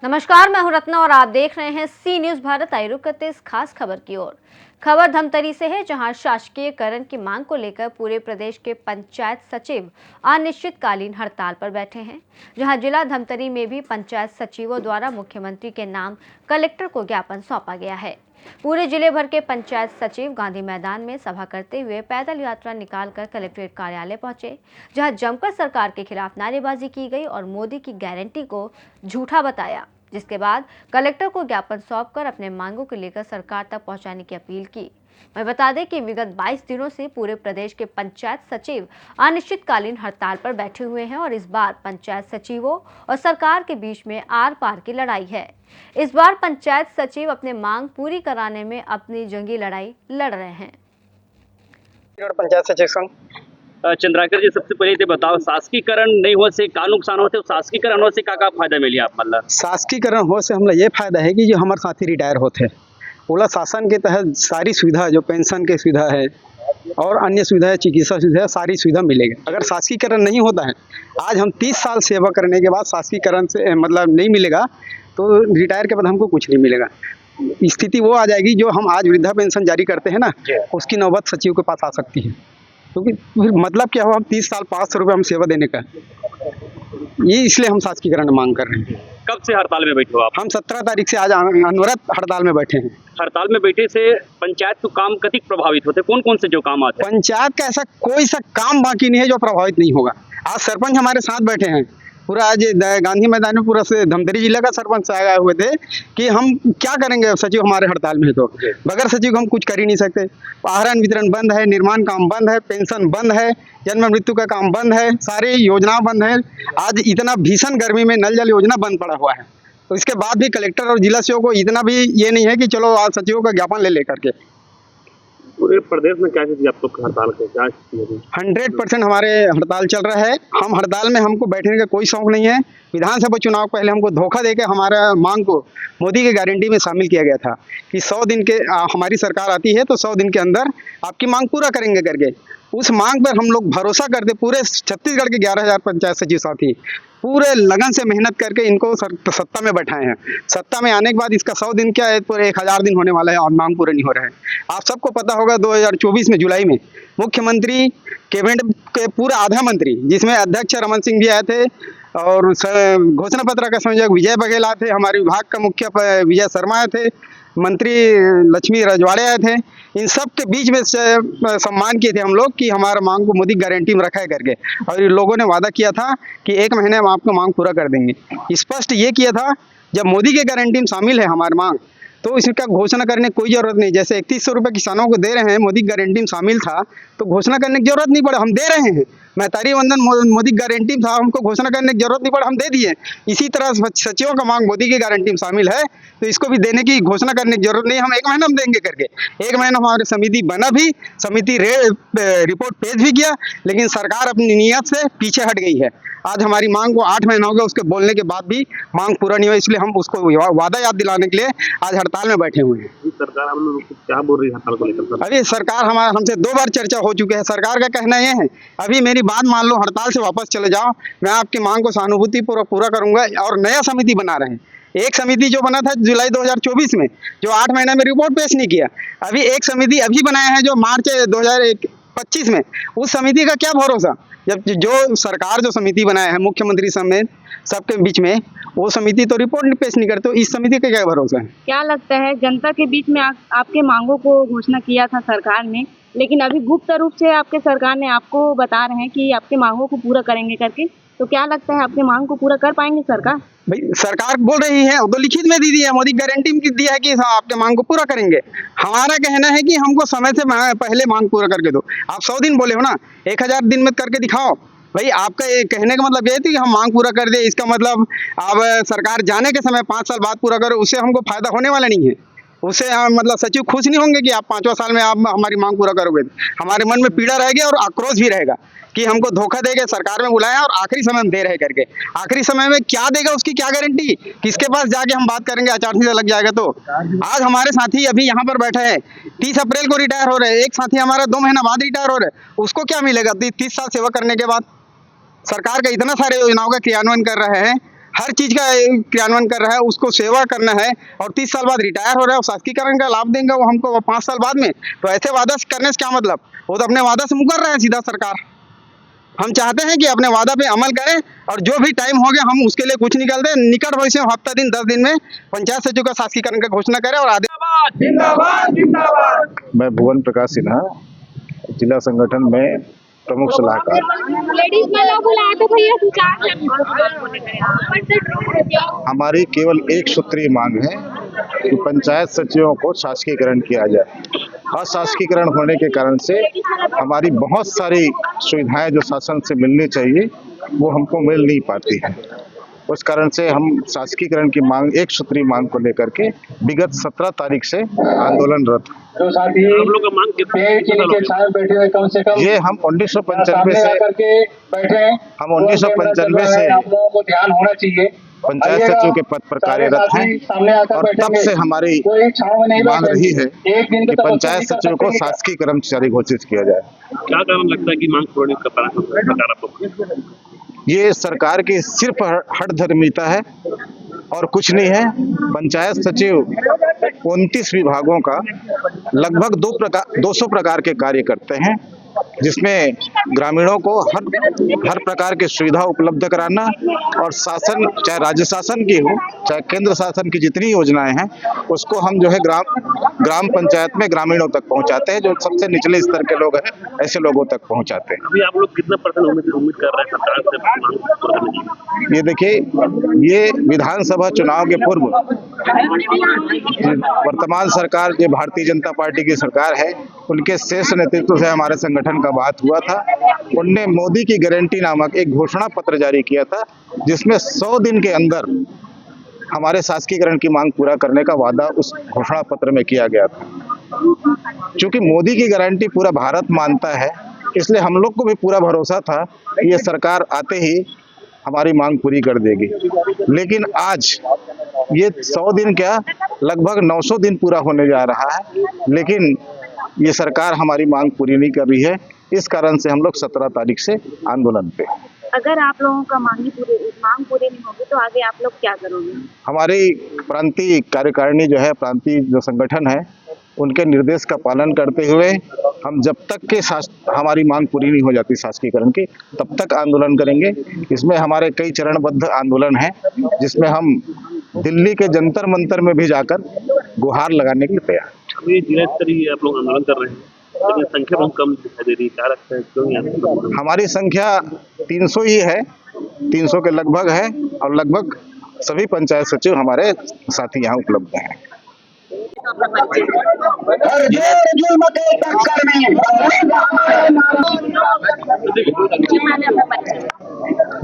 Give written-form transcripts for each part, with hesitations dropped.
नमस्कार, मैं हूं रत्ना और आप देख रहे हैं सी न्यूज भारत। आइए रुक करते इस खास खबर की ओर। खबर धमतरी से है, जहां शासकीयकरण की मांग को लेकर पूरे प्रदेश के पंचायत सचिव अनिश्चितकालीन हड़ताल पर बैठे हैं। जहां जिला धमतरी में भी पंचायत सचिवों द्वारा मुख्यमंत्री के नाम कलेक्टर को ज्ञापन सौंपा गया है। पूरे जिले भर के पंचायत सचिव गांधी मैदान में सभा करते हुए पैदल यात्रा निकालकर कलेक्ट्रेट कार्यालय पहुंचे, जहां जमकर सरकार के खिलाफ नारेबाजी की गई और मोदी की गारंटी को झूठा बताया। जिसके बाद कलेक्टर को ज्ञापन सौंपकर अपने मांगों को लेकर सरकार तक पहुंचाने की अपील की। मैं बता दें कि विगत 22 दिनों से पूरे प्रदेश के पंचायत सचिव अनिश्चितकालीन हड़ताल पर बैठे हुए हैं और इस बार पंचायत सचिवों और सरकार के बीच में आर पार की लड़ाई है। इस बार पंचायत सचिव अपने मांग पूरी कराने में अपनी जंगी लड़ाई लड़ रहे हैं। पंचायत सचिव संघ चंद्राकर जी, सबसे पहले तो बताओ, शासकीकरण नहीं हो से का नुकसान होते, शासकीकरण हो से का फायदा मिली आप? मतलब शासकीकरण हो से हमला ये फायदा है कि जो हमारे साथी रिटायर होते हैं ओला शासन के तहत सारी सुविधा, जो पेंशन की सुविधा है और अन्य सुविधा है, चिकित्सा सुविधा है, सारी सुविधा मिलेगी। अगर शासकीकरण नहीं होता है, आज हम 30 साल सेवा करने के बाद शासकीकरण से मतलब नहीं मिलेगा तो रिटायर के बाद हमको कुछ नहीं मिलेगा। स्थिति वो आ जाएगी जो हम आज वृद्धा पेंशन जारी करते हैं ना, उसकी नौबत सचिव के पास आ सकती है। क्योंकि मतलब क्या हुआ, हम 30 साल 500 रुपये हम सेवा देने का, ये इसलिए हम शासकीकरण मांग कर रहे हैं। कब से हड़ताल में बैठे हो आप? हम 17 तारीख से आज अनवरत हड़ताल में बैठे हैं। हड़ताल में बैठे से पंचायत के काम कतिक प्रभावित होते, कौन कौन से जो काम आते हैं? पंचायत का ऐसा कोई सा काम बाकी नहीं है जो प्रभावित नहीं होगा। आज सरपंच हमारे साथ बैठे हैं, पूरा आज गांधी मैदान में पूरा से धमतरी जिले का सरपंच आए हुए थे कि हम क्या करेंगे, सचिव हमारे हड़ताल में है तो बगैर सचिव हम कुछ कर ही नहीं सकते। आहरण वितरण बंद है, निर्माण काम बंद है, पेंशन बंद है, जन्म मृत्यु का काम बंद है, सारी योजना बंद है। आज इतना भीषण गर्मी में नल जल योजना बंद पड़ा हुआ है, तो इसके बाद भी कलेक्टर और जिला सीओ को इतना भी ये नहीं है कि चलो आज सचिवों का ज्ञापन ले लेकर के। पूरे प्रदेश में क्या चीज आप लोग हड़ताल के क्या 100% हमारे हड़ताल चल रहा है। हम हड़ताल में हमको बैठने का कोई शौक नहीं है। विधानसभा चुनाव पहले हमको धोखा देकर हमारा मांग को मोदी की गारंटी में शामिल किया गया था कि 100 दिन के हमारी सरकार आती है तो 100 दिन के अंदर आपकी मांग पूरा करेंगे करके। उस मांग पर हम लोग भरोसा करते, पूरे छत्तीसगढ़ के 11,000 पंचायत सचिव साथी पूरे लगन से मेहनत करके इनको सत्ता में बैठाए हैं। सत्ता में आने के बाद इसका 100 दिन क्या है, पूरे 1000 दिन होने वाला है और मांग पूरे नहीं हो रहे हैं। आप सबको पता होगा 2024 में जुलाई में मुख्यमंत्री, कैबिनेट के पूरा आधा मंत्री, जिसमें अध्यक्ष रमन सिंह भी आए थे और घोषणा पत्र का संयोजक विजय बघेल आए थे, हमारे विभाग का मुख्य विजय शर्मा आए थे, मंत्री लक्ष्मी रजवाड़े आए थे। इन सब के बीच में सम्मान किए थे हम लोग कि हमारा मांग को मोदी गारंटी में रखा है करके, और लोगों ने वादा किया था कि 1 महीने में आपको मांग पूरा कर देंगे। स्पष्ट ये किया था, जब मोदी के गारंटी में शामिल है हमारी मांग तो इसका घोषणा करने की कोई जरूरत नहीं। जैसे 3100 रुपये किसानों को दे रहे हैं, मोदी गारंटी में शामिल था तो घोषणा करने की जरूरत नहीं पड़ा, हम दे रहे हैं। महतारी वंदन मोदी गारंटी में था, हमको घोषणा करने की जरूरत नहीं पड़ा, हम दे दिए। इसी तरह सचिवों का मांग मोदी की गारंटी में शामिल है तो इसको भी देने की घोषणा करने की जरूरत नहीं, हम 1 महीना में देंगे करके। 1 महीना हमारी समिति बना भी, समिति रिपोर्ट पेश भी किया, लेकिन सरकार अपनी नीयत से पीछे हट गई है। आज हमारी मांग को 8 महीना हो गया, उसके बोलने के बाद भी मांग पूरा नहीं हुआ, इसलिए हम उसको वादा याद दिलाने के लिए आज हड़ताल में बैठे हुए हैं। सरकार हम लोग क्या बोल रही है हड़ताल को लेकर? अभी सरकार हमसे 2 बार चर्चा हो चुकी है। सरकार का कहना यह है, अभी मेरी बात मान लो, हड़ताल से वापस चले जाओ, मैं आपकी मांग को सहानुभूति पूरा करूंगा और नया समिति बना रहे हैं। एक समिति जो बना था जुलाई 2024 में, जो 8 महीने में रिपोर्ट पेश नहीं किया, अभी एक समिति अभी बनाया है जो मार्च 2025 में। उस समिति का क्या भरोसा, जब जो सरकार जो समिति बनाया है मुख्यमंत्री समेत सबके बीच में, वो समिति तो रिपोर्ट पेश नहीं करते, इस समिति का क्या भरोसा है? क्या लगता है, जनता के बीच में आपके मांगों को घोषणा किया था सरकार ने, लेकिन अभी गुप्त रूप से आपके सरकार ने आपको बता रहे हैं कि आपके मांगों को पूरा करेंगे करके, तो क्या लगता है आपके मांग को पूरा कर पाएंगे सरकार? भाई सरकार बोल रही है, तो लिखित में दी है, मोदी गारंटी में दिया है कि आपके मांग को पूरा करेंगे। हमारा कहना है कि हमको समय से पहले मांग पूरा करके दो। आप 100 दिन बोले हो ना, 1000 दिन में करके दिखाओ। भाई आपका ये कहने का मतलब ये थी कि हम मांग पूरा कर दे, इसका मतलब अब सरकार जाने के समय 5 साल बाद पूरा करो, उससे हमको फायदा होने वाला नहीं है। उससे मतलब सचिव खुश नहीं होंगे कि आप 5वां साल में आप हमारी मांग पूरा करोगे। हमारे मन में पीड़ा रहेगी और आक्रोश भी रहेगा कि हमको धोखा देके सरकार में बुलाया और आखिरी समय में दे रहे करके। आखिरी समय में क्या देगा उसकी क्या गारंटी, किसके पास जाके हम बात करेंगे, आचार संहिता लग जाएगा तो। आज हमारे साथी अभी यहाँ पर बैठे हैं, 30 अप्रैल को रिटायर हो रहे हैं, एक साथी हमारा 2 महीना बाद रिटायर हो रहे हैं, उसको क्या मिलेगा 30 साल सेवा करने के बाद? सरकार का इतना सारे योजनाओं का क्रियान्वयन कर रहे हैं, हर चीज का क्रियान्वयन कर रहा है, उसको सेवा करना है और 30 साल बाद रिटायर हो रहा है और शासकीकरण का लाभ देंगे वो हमको 5 साल बाद में। तो ऐसे वादा करने से क्या मतलब, वो तो अपने वादा से मुकर रहा है सीधा सरकार। हम चाहते हैं कि अपने वादा पे अमल करें और जो भी टाइम हो गया हम उसके लिए कुछ निकाल दें। निकट भविष्य में हफ्ता दिन 10 दिन में पंचायत सचिव का शासकीकरण का घोषणा करें और आदेश। जिंदाबाद जिंदाबाद। मैं भुवन प्रकाश सिन्हा, जिला संगठन में प्रमुख सलाहकार। हमारी केवल एक सूत्रीय मांग है कि पंचायत सचिवों को शासकीकरण किया जाए। अशासकीकरण होने के कारण से हमारी बहुत सारी सुविधाएं जो शासन से मिलनी चाहिए वो हमको मिल नहीं पाती है। उस कारण से हम शासकीकरण की मांग, एक सूत्रीय मांग को लेकर के विगत 17 तारीख से आंदोलनरत। तो साथी हम लोग का मांग के साथ बैठे हुए कम से कम ये हम 1995 से बैठे हैं। हम 1995 से आप लोगों को ध्यान होना चाहिए। पंचायत सचिव के पद पर कार्यरत हैं और तब से हमारी मांग रही है कि पंचायत सचिव को शासकीय कर्मचारी घोषित किया जाए। क्या कारण लगता है कि मांग पूरी कर पा रहा है? ये सरकार की सिर्फ हठधर्मिता है और कुछ नहीं है। पंचायत सचिव 29 विभागों का लगभग 200 प्रकार के कार्य करते हैं, जिसमें ग्रामीणों को हर प्रकार की सुविधा उपलब्ध कराना और शासन, चाहे राज्य शासन की हो चाहे केंद्र शासन की जितनी योजनाएं हैं उसको हम जो है ग्राम पंचायत में ग्रामीणों तक पहुंचाते हैं। जो सबसे निचले स्तर के लोग हैं ऐसे लोगों तक पहुंचाते हैं। अभी आप लोग कितना % उम्मीद कर रहे हैं सरकार से मांग पूरा करने की? ये देखिए, ये विधानसभा चुनाव के पूर्व वर्तमान सरकार जो भारतीय जनता पार्टी की सरकार है उनके शीर्ष नेतृत्व से हमारे संगठन का बात हुआ था। उनने मोदी की गारंटी नामक एक घोषणा पत्र जारी किया था जिसमें 100 दिन के अंदर हमारे शासकीकरण की मांग पूरा करने का वादा उस घोषणा पत्र में किया गया था। क्योंकि मोदी की गारंटी पूरा भारत मानता है, इसलिए हम लोग को भी पूरा भरोसा था कि ये सरकार आते ही हमारी मांग पूरी कर देगी। लेकिन आज ये 100 दिन क्या, लगभग 900 दिन पूरा होने जा रहा है, लेकिन ये सरकार हमारी मांग पूरी नहीं कर रही है। इस कारण से हम लोग 17 तारीख से आंदोलन पे। अगर आप लोगों का मांग पूरी नहीं होगी तो आगे आप लोग क्या करोगे? हमारी प्रांतीय कार्यकारिणी जो है, प्रांतीय जो संगठन है, उनके निर्देश का पालन करते हुए हम जब तक के हमारी मांग पूरी नहीं हो जाती शासकीकरण की तब तक आंदोलन करेंगे। इसमें हमारे कई चरणबद्ध आंदोलन हैं, जिसमें हम दिल्ली के जंतर मंतर में भी जाकर गुहार लगाने के लिए तैयार। अभी जिला स्तरीय आप लोग आंदोलन कर रहे हैं, लेकिन संख्या बहुत कम दिखाई दे रही है, क्या लगता है क्यों यहाँ? हमारी संख्या 300 ही है, 300 के लगभग है और लगभग सभी पंचायत सचिव हमारे साथी यहाँ उपलब्ध हैं।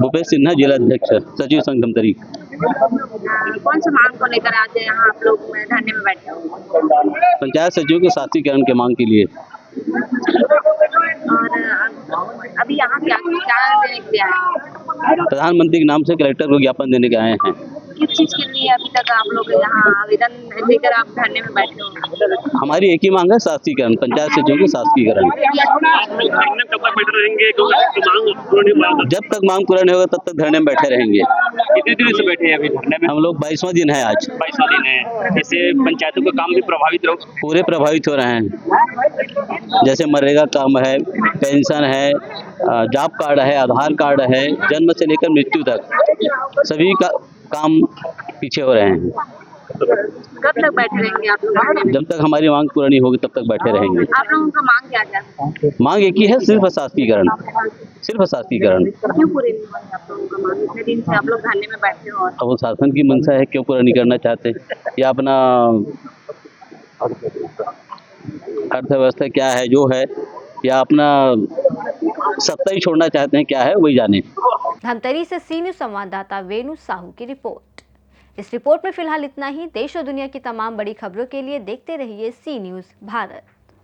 भूपेश सिन्हा, जिला अध्यक्ष, सचिव संघ धमतरी। कौन सी मांग को लेकर आज यहाँ आप लोग धरने में बैठे हो? पंचायत सचिव के शासकीकरण के मांग के लिए। और अभी यहाँ क्या देने के लिए आए? प्रधानमंत्री के नाम से कलेक्टर को ज्ञापन देने के आए हैं। किस चीज के लिए अभी तक आप लोग यहाँ आवेदन लेकर आप धरने में बैठे हो? हमारी एक ही मांग है, शासकीकरण, पंचायत सचिव के शासकीकरण। जब तक मांग पूरा नहीं होगा तब तक धरने में बैठे रहेंगे। कितने दिन से बैठे हैं अभी धरने में? हम लोग 22वां दिन है आज। 22वां दिन है। इससे पंचायतों का काम भी प्रभावित पूरे प्रभावित हो रहे हैं। जैसे मनरेगा काम है, पेंशन है, जॉब कार्ड है, आधार कार्ड है, जन्म से लेकर मृत्यु तक सभी का काम पीछे हो रहे हैं। कब तक बैठे रहेंगे आप लोग? जब तक हमारी मांग पूरा नहीं होगी तब तक बैठे रहेंगे। आप लोगों का मांग क्या है? मांग एक ही है, सिर्फ शासकीकरण, सिर्फ शासकीकरण। क्यों पूरी नहीं होगी आप लोगों का मांग? इतने दिन से आप लोग धरने में बैठे हो। अब वो शासन की मंशा है, क्यों पूरा नहीं करना चाहते, या अपना अर्थव्यवस्था क्या है जो है, या अपना सत्ता ही छोड़ना चाहते हैं, क्या है वही जाने। धमतरी से सी न्यूज़ संवाददाता वेणु साहू की रिपोर्ट। इस रिपोर्ट में फिलहाल इतना ही। देश और दुनिया की तमाम बड़ी खबरों के लिए देखते रहिए सी न्यूज़ भारत।